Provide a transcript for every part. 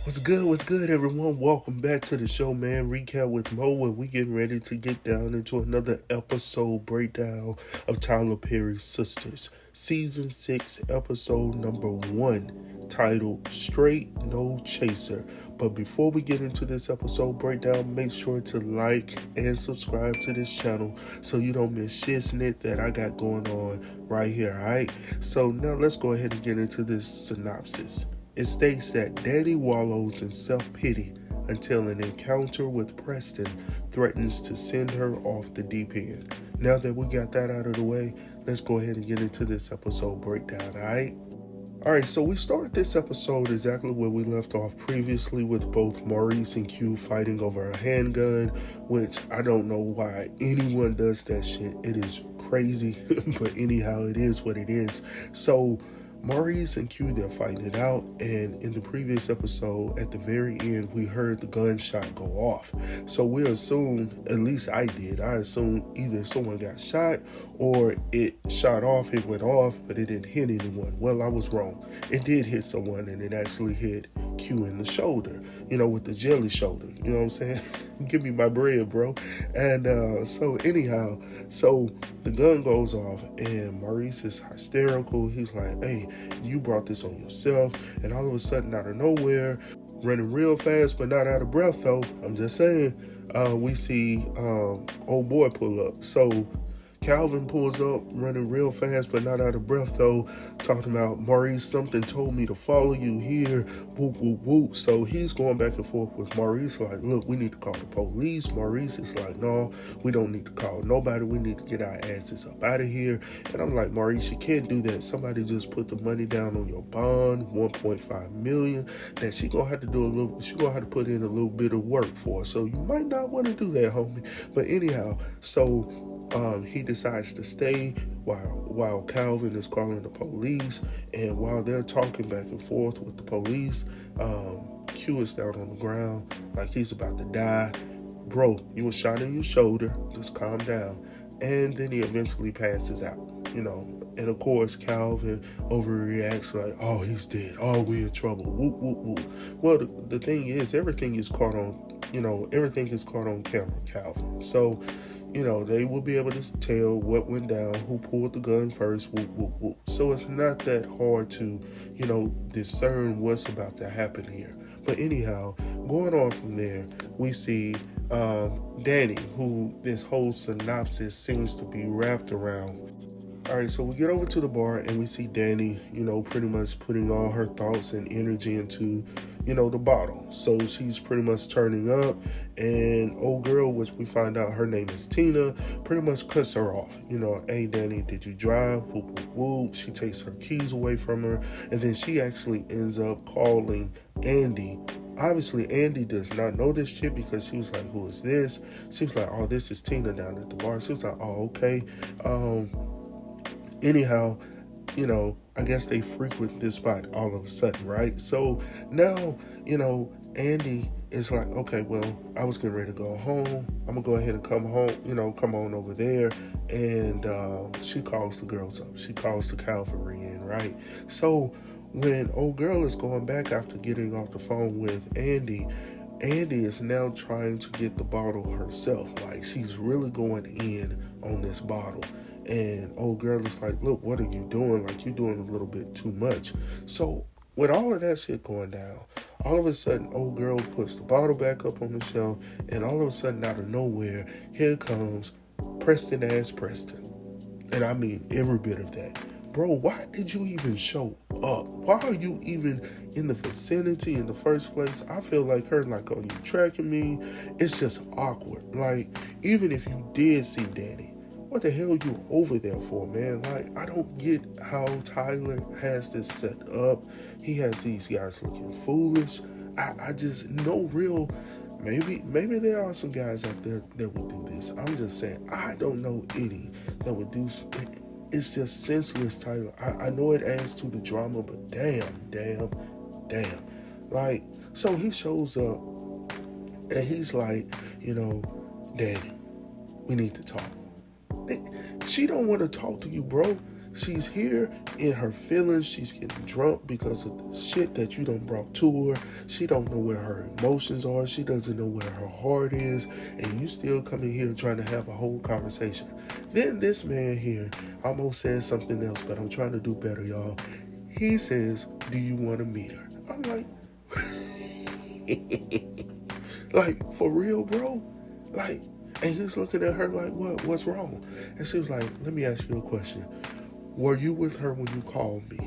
What's good, everyone? Welcome back to the show, man. Recap with Mo, where we getting ready to get down into another episode breakdown of Tyler Perry's Sistas, Season 6, Episode number 1, titled Straight No Chaser. But before we get into this episode breakdown, make sure to like and subscribe to this channel so you don't miss shiznit that I got going on right here, alright? So now let's go ahead and get into this synopsis. It states that Danny wallows in self-pity until an encounter with Preston threatens to send her off the deep end. Now that we got that out of the way, let's go ahead and get into this episode breakdown, alright? Alright, so we start this episode exactly where we left off previously with both Maurice and Q fighting over a handgun, which I don't know why anyone does that shit. It is crazy, but anyhow, it is what it is. So Maurice and Q, they're fighting it out, and in the previous episode, at the very end, we heard the gunshot go off. So we assumed, at least I did, I assumed either someone got shot or it shot off, it went off, but it didn't hit anyone. Well, I was wrong. It did hit someone, and it actually hit Q in the shoulder, with the jelly shoulder, you know what I'm saying? Give me my bread, bro. And so anyhow, so the gun goes off, and Maurice is hysterical. He's like, hey, you brought this on yourself. And all of a sudden, out of nowhere, running real fast but not out of breath though, I'm just saying, we see old boy pull up. So Calvin pulls up, running real fast but not out of breath though, talking about, Maurice, something told me to follow you here, whoop, whoop, whoop. So he's going back and forth with Maurice like, look, we need to call the police. Maurice is like, no, we don't need to call nobody. We need to get our asses up out of here. And I'm like, Maurice, you can't do that. Somebody just put the money down on your bond, $1.5 million, that she gonna have to put in a little bit of work for. So you might not want to do that, homie. But anyhow, so he decides to stay while Calvin is calling the police, and while they're talking back and forth with the police, Q is down on the ground like he's about to die. Bro, you were shot in your shoulder, just calm down. And then he eventually passes out, and of course Calvin overreacts like, oh, he's dead, oh, we in trouble, whoop, whoop, whoop. Well, the thing is, everything is caught on camera, Calvin. So they will be able to tell what went down, who pulled the gun first, whoop, whoop, whoop. So it's not that hard to, discern what's about to happen here. But anyhow, going on from there, we see Danny, who this whole synopsis seems to be wrapped around. All right, so we get over to the bar and we see Danny, pretty much putting all her thoughts and energy into, the bottle. So she's pretty much turning up, and old girl, which we find out her name is Tina, pretty much cuts her off. Hey, Danny, did you drive? Whoop, whoop, whoop. She takes her keys away from her, and then she actually ends up calling Andy. Obviously, Andy does not know this chick because she was like, who is this? She was like, oh, this is Tina down at the bar. She was like, oh, okay. Anyhow, I guess they frequent this spot all of a sudden, right? So now, Andy is like, okay, well, I was getting ready to go home. I'm gonna go ahead and come home, come on over there. And she calls the girls up. She calls the cavalry in, right? So when old girl is going back after getting off the phone with Andy is now trying to get the bottle herself. Like, she's really going in on this bottle. And old girl is like, look, what are you doing? Like, you're doing a little bit too much. So with all of that shit going down, all of a sudden, old girl puts the bottle back up on the shelf, and all of a sudden, out of nowhere, here comes Preston ass Preston. And I mean every bit of that. Bro, why did you even show up? Why are you even in the vicinity in the first place? I feel like her, like, are you tracking me? It's just awkward. Like, even if you did see Danny, what the hell you over there for, man? Like, I don't get how Tyler has this set up. He has these guys looking foolish. I just, no real, maybe there are some guys out there that would do this. I'm just saying, I don't know any that would do. It's just senseless, Tyler. I know it adds to the drama, but damn. Like, so he shows up and he's like, Danny, we need to talk. She don't want to talk to you, bro. She's here in her feelings. She's getting drunk because of the shit that you done brought to her. She don't know where her emotions are. She doesn't know where her heart is. And you still come in here trying to have a whole conversation. Then this man here almost says something else, but I'm trying to do better, y'all. He says, do you want to meet her? I'm like, like, for real, bro? Like, and he's looking at her like, what's wrong? And she was like, let me ask you a question. Were you with her when you called me?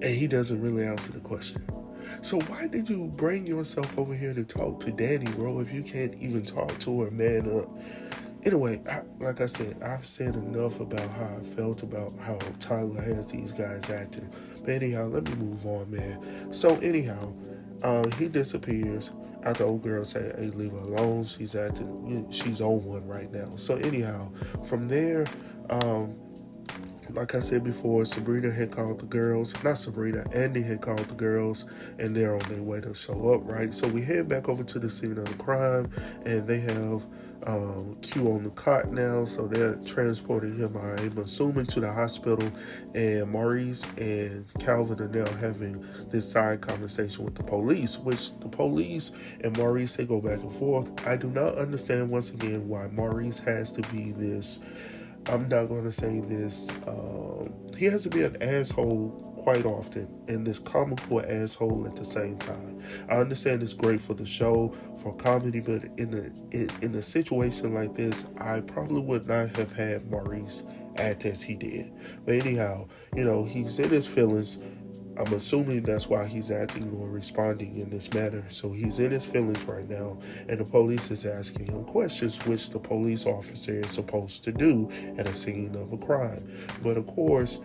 And he doesn't really answer the question. So why did you bring yourself over here to talk to Danny, bro, if you can't even talk to her, man up? Anyway, like I said, I've said enough about how I felt about how Tyler has these guys acting. But anyhow, let me move on, man. So anyhow, he disappears after old girl said, hey, leave her alone. She's acting, she's on one right now. So anyhow, from there, like I said before, Sabrina had called the girls. Not Sabrina, Andy had called the girls, and they're on their way to show up, right? So we head back over to the scene of the crime, and they have Q on the cot now, so they're transporting him, I'm assuming, to the hospital, and Maurice and Calvin are now having this side conversation with the police, which the police and Maurice, they go back and forth. I do not understand, once again, why Maurice has to be this, I'm not going to say this, he has to be an asshole quite often, and this comical asshole at the same time. I understand it's great for the show, for comedy, but in a situation like this, I probably would not have had Maurice act as he did. But anyhow, he's in his feelings. I'm assuming that's why he's acting or responding in this manner. So he's in his feelings right now, and the police is asking him questions, which the police officer is supposed to do at a scene of a crime. But of course,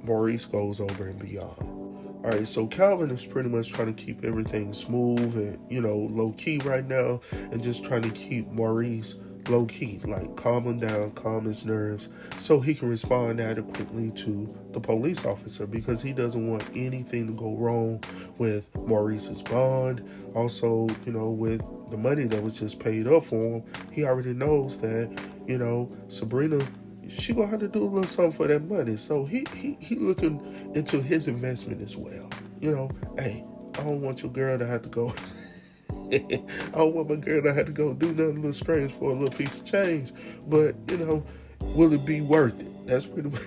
Maurice goes over and beyond. All right, so Calvin is pretty much trying to keep everything smooth and, low-key right now, and just trying to keep Maurice low-key, like calm him down, calm his nerves, so he can respond adequately to the police officer, because he doesn't want anything to go wrong with Maurice's bond. Also, with the money that was just paid up for him, he already knows that, Sabrina, she gonna have to do a little something for that money. So he looking into his investment as well. Hey, I don't want your girl to have to go. I don't want my girl to have to go do nothing a little strange for a little piece of change. But, will it be worth it? That's pretty much.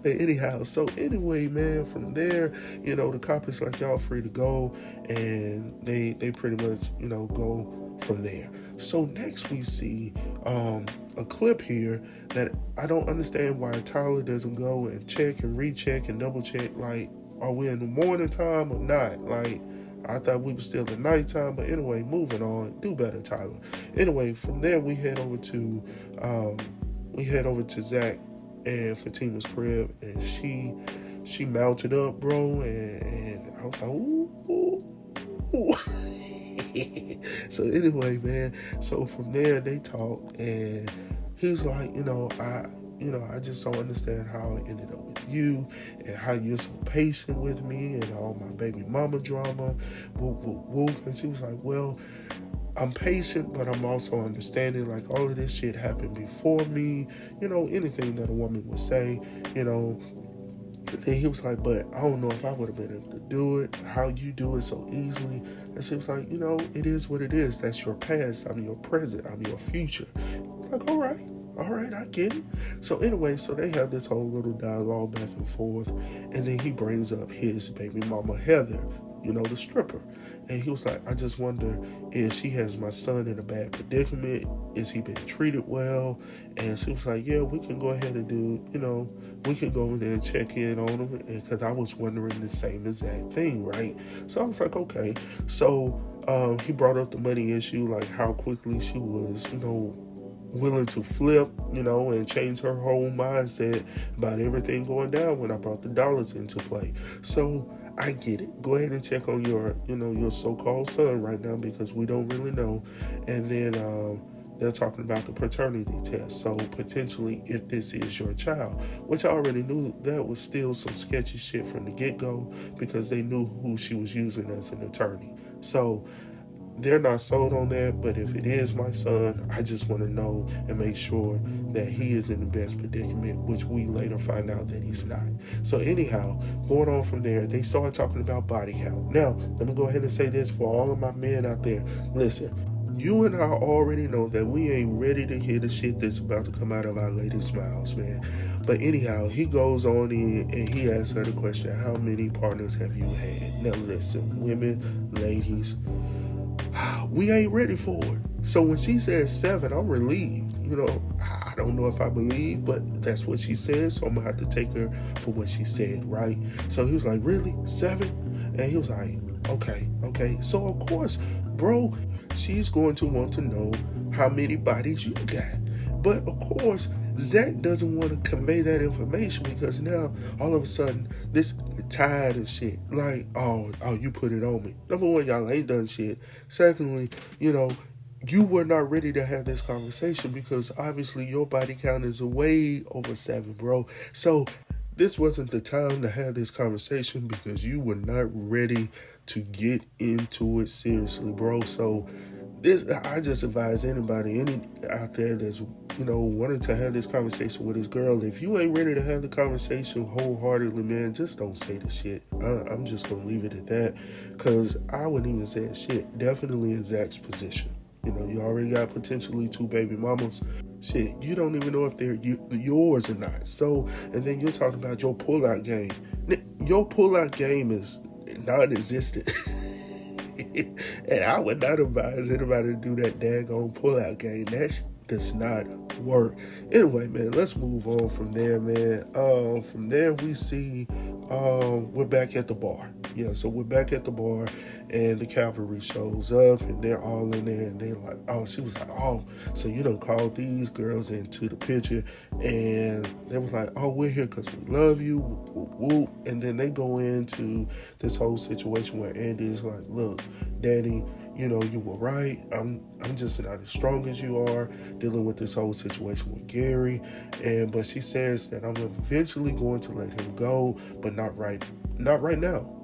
But anyhow, so anyway, man, from there, the cop is like, y'all free to go. And they pretty much, go from there. So next we see a clip here that I don't understand why Tyler doesn't go and check and recheck and double check. Like, are we in the morning time or not? Like, I thought we were still at nighttime, but anyway, moving on. Do better, Tyler. Anyway, from there we head over to Zach and Fatima's crib, and she mounted up, bro, and I was like, ooh. So anyway, man, so from there they talked, and he's like, I just don't understand how I ended up with you, and how you're so patient with me, and all my baby mama drama, whoop. And she was like, well, I'm patient, but I'm also understanding, like, all of this shit happened before me, anything that a woman would say, And he was like, but I don't know if I would have been able to do it, how you do it so easily. And she was like, it is what it is. That's your past. I'm your present. I'm your future. I'm like, all right, I get it. So anyway, so they have this whole little dialogue back and forth. And then he brings up his baby mama, Heather, the stripper. And he was like, I just wonder if she has my son in a bad predicament. Is he being treated well? And she was like, yeah, we can go ahead and we can go over there and check in on him. Because I was wondering the same exact thing, right? So I was like, okay. So he brought up the money issue, like how quickly she was, willing to flip, and change her whole mindset about everything going down when I brought the dollars into play. So I get it. Go ahead and check on your so-called son right now, because we don't really know. And then they're talking about the paternity test. So potentially, if this is your child, which I already knew, that was still some sketchy shit from the get-go, because they knew who she was using as an attorney. So they're not sold on that, but if it is my son, I just want to know and make sure that he is in the best predicament, which we later find out that he's not. So anyhow, going on from there, they start talking about body count. Now, let me go ahead and say this for all of my men out there. Listen, you and I already know that we ain't ready to hear the shit that's about to come out of our lady's mouths, man. But anyhow, he goes on in and he asks her the question, how many partners have you had? Now listen, women, ladies, we ain't ready for it. So when she says 7, I'm relieved. I don't know if I believe, but that's what she said, so I'm gonna have to take her for what she said, right? So he was like, really? 7? And he was like, okay. So of course, bro, she's going to want to know how many bodies you got. But of course, Zach doesn't want to convey that information because now all of a sudden this tired and shit. Like, oh, you put it on me. Number one, y'all ain't done shit. Secondly, you were not ready to have this conversation because obviously your body count is way over 7, bro. So this wasn't the time to have this conversation because you were not ready to get into it seriously, bro. So I just advise anybody out there that's wanting to have this conversation with his girl, if you ain't ready to have the conversation wholeheartedly, man, just don't say the shit. I'm just gonna leave it at that because I wouldn't even say shit. Definitely in Zach's position. You already got potentially 2 baby mamas. Shit, you don't even know if they're yours or not. So, and then you're talking about your pullout game. Your pullout game is non-existent. And I would not advise anybody to do that daggone pullout game. That does not work. Anyway, man, let's move on from there, man. From there, we see we're back at the bar. Yeah, so we're back at the bar, and the cavalry shows up, and they're all in there, and they're like, she was like, so you done called these girls into the picture, and they was like, we're here because we love you, whoop, whoop. And then they go into this whole situation where Andy is like, look, Daddy, you were right. I'm just not as strong as you are dealing with this whole situation with Gary. But she says that I'm eventually going to let him go, but not right now.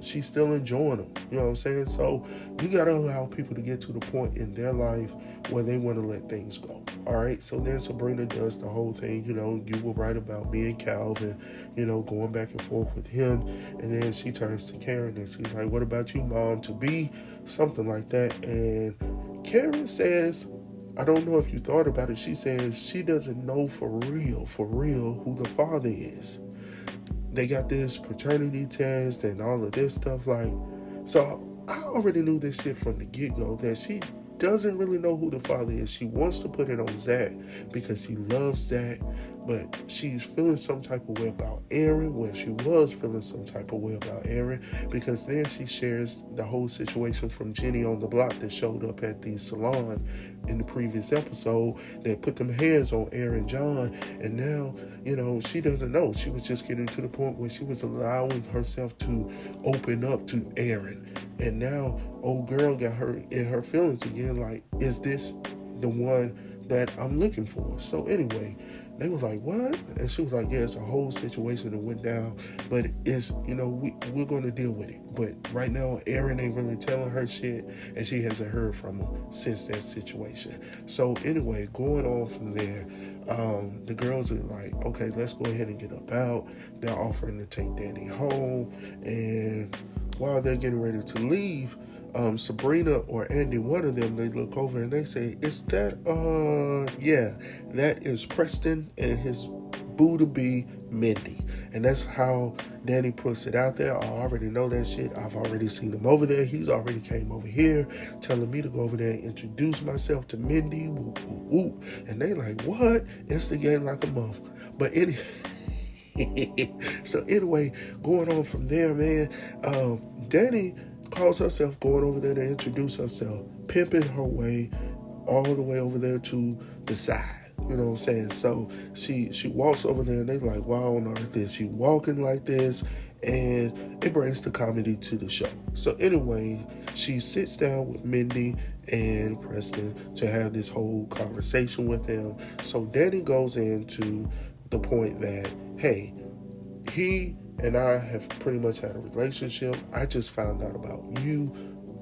She's still enjoying him. You know what I'm saying? So you got to allow people to get to the point in their life where they want to let things go. All right. So then Sabrina does the whole thing. You were right about me and Calvin, going back and forth with him. And then she turns to Karen and she's like, what about you, Mom? To be something like that. And Karen says, I don't know if you thought about it. She says she doesn't know for real, who the father is. They got this paternity test and all of this stuff. So I already knew this shit from the get-go that she doesn't really know who the father is. She wants to put it on Zach because she loves Zach, but she's feeling some type of way about Aaron, where she was feeling some type of way about Aaron, because then she shares the whole situation from Jenny on the block that showed up at the salon in the previous episode that put them hands on Aaron John, and now, she doesn't know. She was just getting to the point where she was allowing herself to open up to Aaron, and now old girl got her in her feelings again, like, is this the one that I'm looking for? So anyway, they was like, what? And she was like, yeah, it's a whole situation that went down, but it's, we're going to deal with it. But right now, Aaron ain't really telling her shit, and she hasn't heard from him since that situation. So anyway, going on from there, the girls are like, okay, let's go ahead and get up out. They're offering to take Danny home, and while they're getting ready to leave, Sabrina or Andy, one of them, they look over and they say, is that, yeah, that is Preston and his boo-to-be Mindy. And that's how Danny puts it out there. I already know that shit. I've already seen him over there. He's already came over here telling me to go over there and introduce myself to Mindy. Whoop, whoop, whoop. And they like, what? Instigating like a month. But so anyway, going on from there, man, Danny calls herself going over there to introduce herself, pimping her way all the way over there to the side. You know what I'm saying? So she walks over there and they like, why on earth is she walking like this? And it brings the comedy to the show. So anyway, she sits down with Mindy and Preston to have this whole conversation with them. So Danny goes into the point that, hey, he and I have pretty much had a relationship. I just found out about you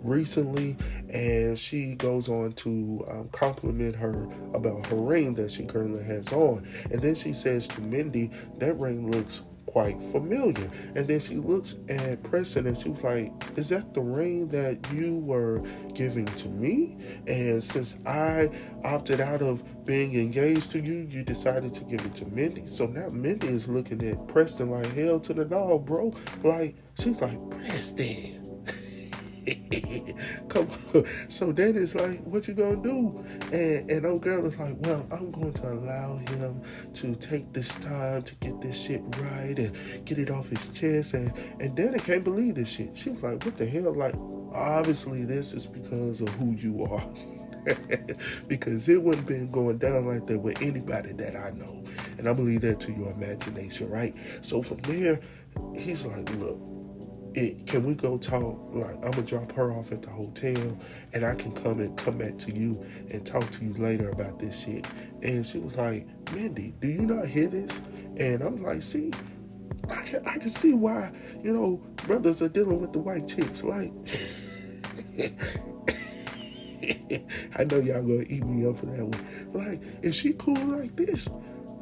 recently, and she goes on to compliment her about her ring that she currently has on. And then she says to Mindy, that ring looks quite familiar. And then she looks at Preston and she was like, is that the ring that you were giving to me? And since I opted out of being engaged to you, you decided to give it to Mindy. So now Mindy is looking at Preston like, hell to the dog, bro. Like, she's like, Preston. Come on. So then it's like, what you gonna do? And old girl is like, well, I'm going to allow him to take this time to get this shit right and get it off his chest. And Danny can't believe this shit. She was like, what the hell? Like, obviously this is because of who you are. Because it wouldn't been going down like that with anybody that I know. And I believe that to your imagination, right? So from there, he's like, look, can we go talk? Like, I'm gonna drop her off at the hotel, and I can come back to you and talk to you later about this shit. And she was like, Mindy, do you not hear this? And I'm like, see, I can see why, brothers are dealing with the white chicks. Like, I know y'all gonna eat me up for that one. Like, is she cool like this?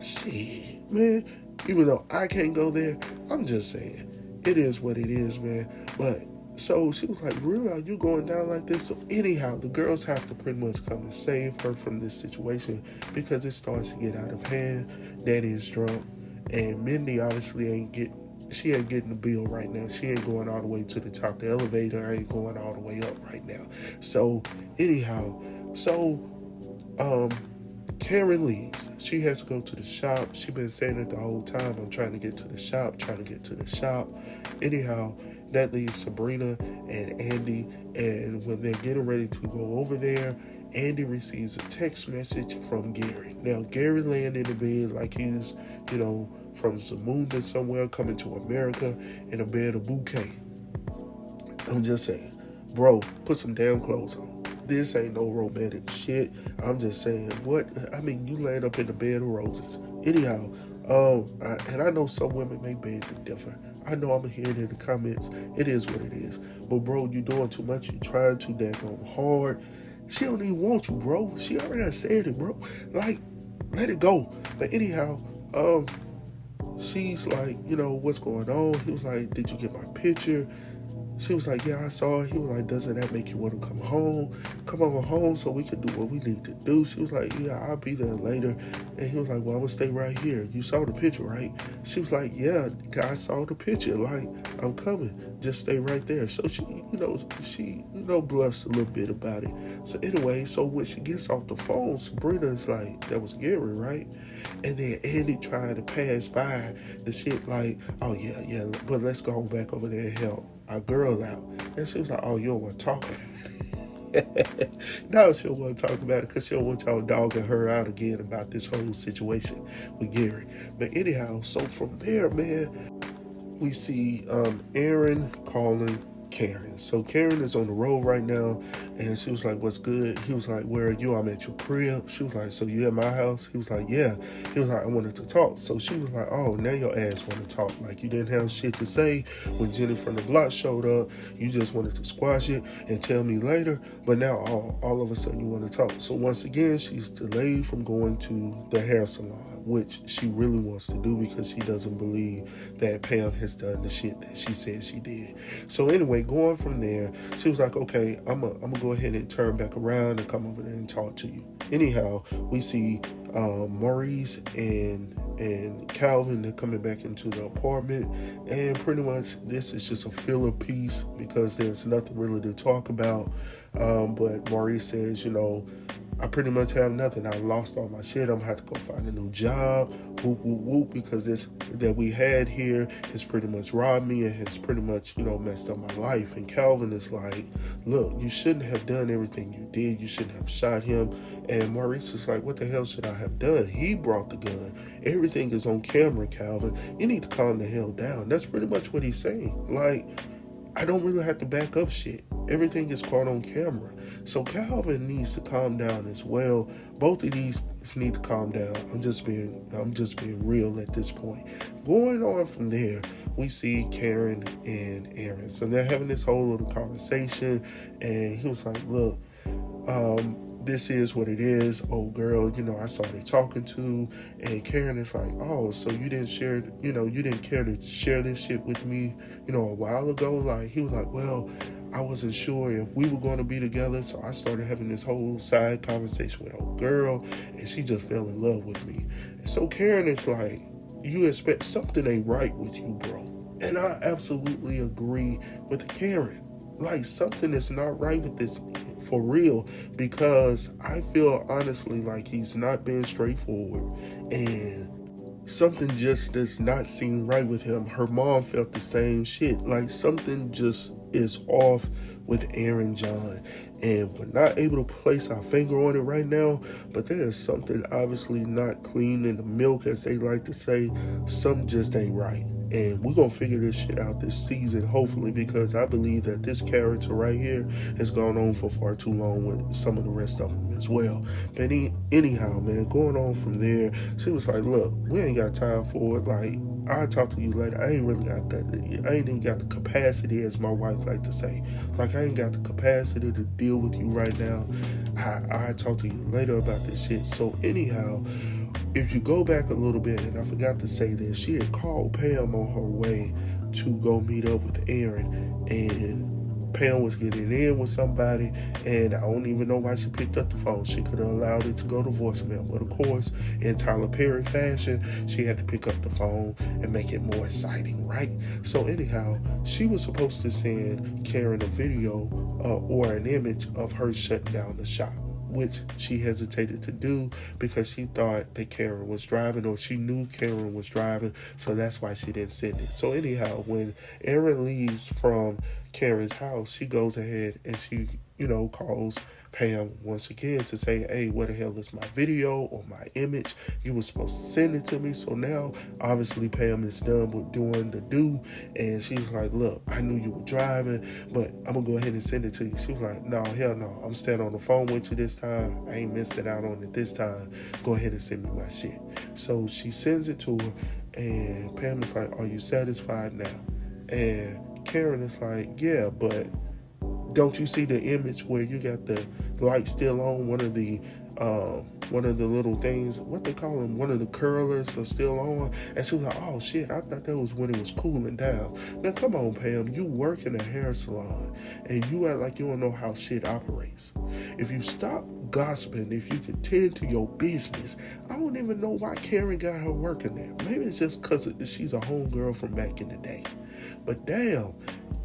Shit, man. Even though I can't go there, I'm just saying. It is what it is, man. But so she was like, really, are you going down like this? So anyhow, the girls have to pretty much come and save her from this situation because it starts to get out of hand. Daddy is drunk, and Mindy obviously ain't getting the bill right now. She ain't going all the way to the top. The elevator ain't going all the way up right now. So anyhow, Karen leaves. She has to go to the shop. She been saying it the whole time. I'm trying to get to the shop. Anyhow, that leaves Sabrina and Andy. And when they're getting ready to go over there, Andy receives a text message from Gary. Now, Gary laying in the bed like he's, from Zamunda somewhere coming to America in a bed of bouquet. I'm just saying, bro, put some damn clothes on. This ain't no romantic shit. I'm just saying, you laying up in the bed of roses. Anyhow, and I know some women make beds different. I know I'm hearing it in the comments. It is what it is. But bro, you doing too much. You trying too daggone hard. She don't even want you, bro. She already said it, bro. Like, let it go. But anyhow, she's like, what's going on? He was like, did you get my picture? She was like, yeah, I saw it. He was like, doesn't that make you want to come home? Come on home so we can do what we need to do. She was like, yeah, I'll be there later. And he was like, well, I'm going to stay right here. You saw the picture, right? She was like, yeah, I saw the picture. Like, I'm coming. Just stay right there. So she blushed a little bit about it. So anyway, so when she gets off the phone, Sabrina's like, that was Gary, right? And then Andy tried to pass by the shit like, oh, yeah, but let's go back over there and help our girl out. And she was like, oh, you don't want to talk about it. No, she don't want to talk about it because she don't want y'all dogging her out again about this whole situation with Gary. But anyhow, so from there, man, we see Aaron calling Karen. So Karen is on the road right now, and she was like, what's good? He was like, where are you? I'm at your crib. She was like, so you at my house? He was like, yeah. He was like, I wanted to talk. So she was like, oh, now your ass want to talk. Like, you didn't have shit to say when Jenny from the block showed up. You just wanted to squash it and tell me later, but now all of a sudden you want to talk. So once again, she's delayed from going to the hair salon, which she really wants to do because she doesn't believe that Pam has done the shit that she said she did. So anyway, going from there, she was like, okay, I'm gonna go ahead and turn back around and come over there and talk to you. Anyhow, we see Maurice and Calvin, they're coming back into the apartment, and pretty much this is just a filler piece because there's nothing really to talk about. But Maurice says, I pretty much have nothing. I lost all my shit. I'm gonna have to go find a new job. Whoop, whoop, whoop, because this that we had here has pretty much robbed me and has pretty much, messed up my life. And Calvin is like, look, you shouldn't have done everything you did. You shouldn't have shot him. And Maurice is like, what the hell should I have done? He brought the gun. Everything is on camera, Calvin. You need to calm the hell down. That's pretty much what he's saying. Like, I don't really have to back up shit. Everything is caught on camera. So Calvin needs to calm down as well. Both of these need to calm down. I'm just being real at this point. Going on from there, we see Karen and Aaron. So they're having this whole little conversation, and he was like, look, this is what it is. Oh, girl, I started talking to, and Karen is like, oh, so you didn't share, you didn't care to share this shit with me, a while ago. Like, he was like, well, I wasn't sure if we were going to be together, so I started having this whole side conversation with old girl, and she just fell in love with me. And so Karen is like, you expect something ain't right with you, bro. And I absolutely agree with Karen. Like, something is not right with this for real, because I feel honestly like he's not being straightforward, and something just does not seem right with him. Her mom felt the same shit. Like, something just is off with Aaron John, and we're not able to place our finger on it right now, but there is something obviously not clean in the milk, as they like to say. Something just ain't right. And we're going to figure this shit out this season, hopefully, because I believe that this character right here has gone on for far too long with some of the rest of them as well. But anyhow, man, going on from there, she was like, look, we ain't got time for it. Like, I'll talk to you later. I ain't really got that. I ain't even got the capacity, as my wife like to say. Like, I ain't got the capacity to deal with you right now. I'll talk to you later about this shit. So anyhow, if you go back a little bit, and I forgot to say this, she had called Pam on her way to go meet up with Aaron, and Pam was getting in with somebody, and I don't even know why she picked up the phone. She could have allowed it to go to voicemail, but of course, in Tyler Perry fashion, she had to pick up the phone and make it more exciting, right? So anyhow, she was supposed to send Karen a video or an image of her shutting down the shop, which she hesitated to do because she thought that Karen was driving, or she knew Karen was driving, so that's why she didn't send it. So anyhow, when Aaron leaves from Karen's house, she goes ahead and she, calls Pam once again to say, hey, where the hell is my video or my image? You were supposed to send it to me. So now, obviously, Pam is done with doing the do, and she's like, look, I knew you were driving, but I'm going to go ahead and send it to you. She was like, no, hell no. I'm staying on the phone with you this time. I ain't missing out on it this time. Go ahead and send me my shit. So she sends it to her, and Pam is like, are you satisfied now? And Karen is like, yeah, but don't you see the image where you got the light still on? One of the little things, what they call them, one of the curlers are still on. And she was like, oh shit, I thought that was when it was cooling down. Now come on, Pam, you work in a hair salon, and you act like you don't know how shit operates. If you stop gossiping, if you could tend to your business, I don't even know why Karen got her working there. Maybe it's just because she's a homegirl from back in the day. But damn,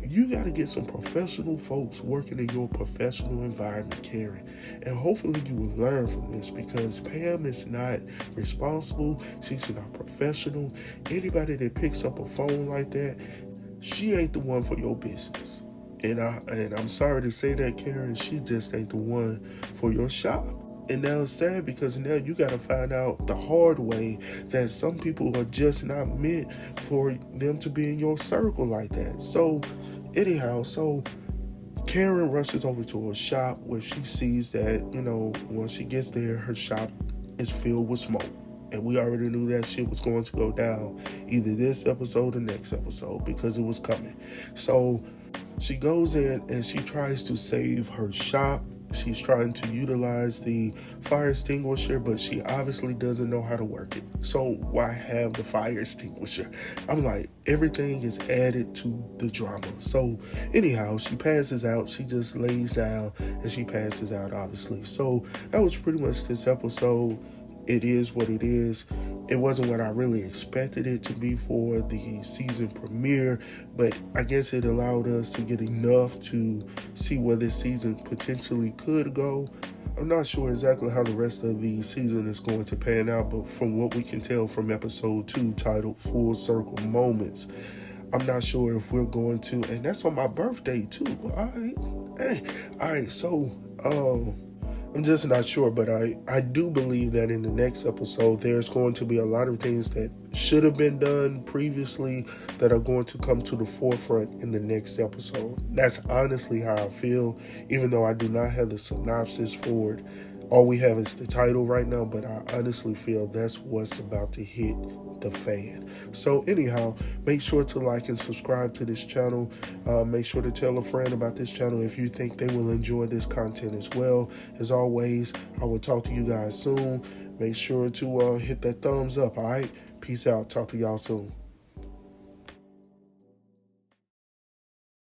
you got to get some professional folks working in your professional environment, Karen. And hopefully you will learn from this, because Pam is not responsible. She's not professional. Anybody that picks up a phone like that, she ain't the one for your business. And I'm sorry to say that, Karen, she just ain't the one for your shop. And now it's sad, because now you got to find out the hard way that some people are just not meant for them to be in your circle like that. So anyhow, Karen rushes over to her shop, where she sees that, once she gets there, her shop is filled with smoke. And we already knew that shit was going to go down either this episode or next episode, because it was coming. So she goes in and she tries to save her shop. She's trying to utilize the fire extinguisher, but she obviously doesn't know how to work it. So why have the fire extinguisher? I'm like, everything is added to the drama. So anyhow, she passes out. She just lays down and she passes out, obviously. So that was pretty much this episode. It is what it is. It wasn't what I really expected it to be for the season premiere, but I guess it allowed us to get enough to see where this season potentially could go. I'm not sure exactly how the rest of the season is going to pan out, but from what we can tell from episode 2, titled Full Circle Moments, I'm not sure if we're going to, and that's on my birthday too. All right, so I'm just not sure, but I do believe that in the next episode, there's going to be a lot of things that should have been done previously that are going to come to the forefront in the next episode. That's honestly how I feel, even though I do not have the synopsis for it. All we have is the title right now, but I honestly feel that's what's about to hit the fan. So anyhow, make sure to like and subscribe to this channel. Make sure to tell a friend about this channel if you think they will enjoy this content as well. As always, I will talk to you guys soon. Make sure to hit that thumbs up, all right? Peace out. Talk to y'all soon.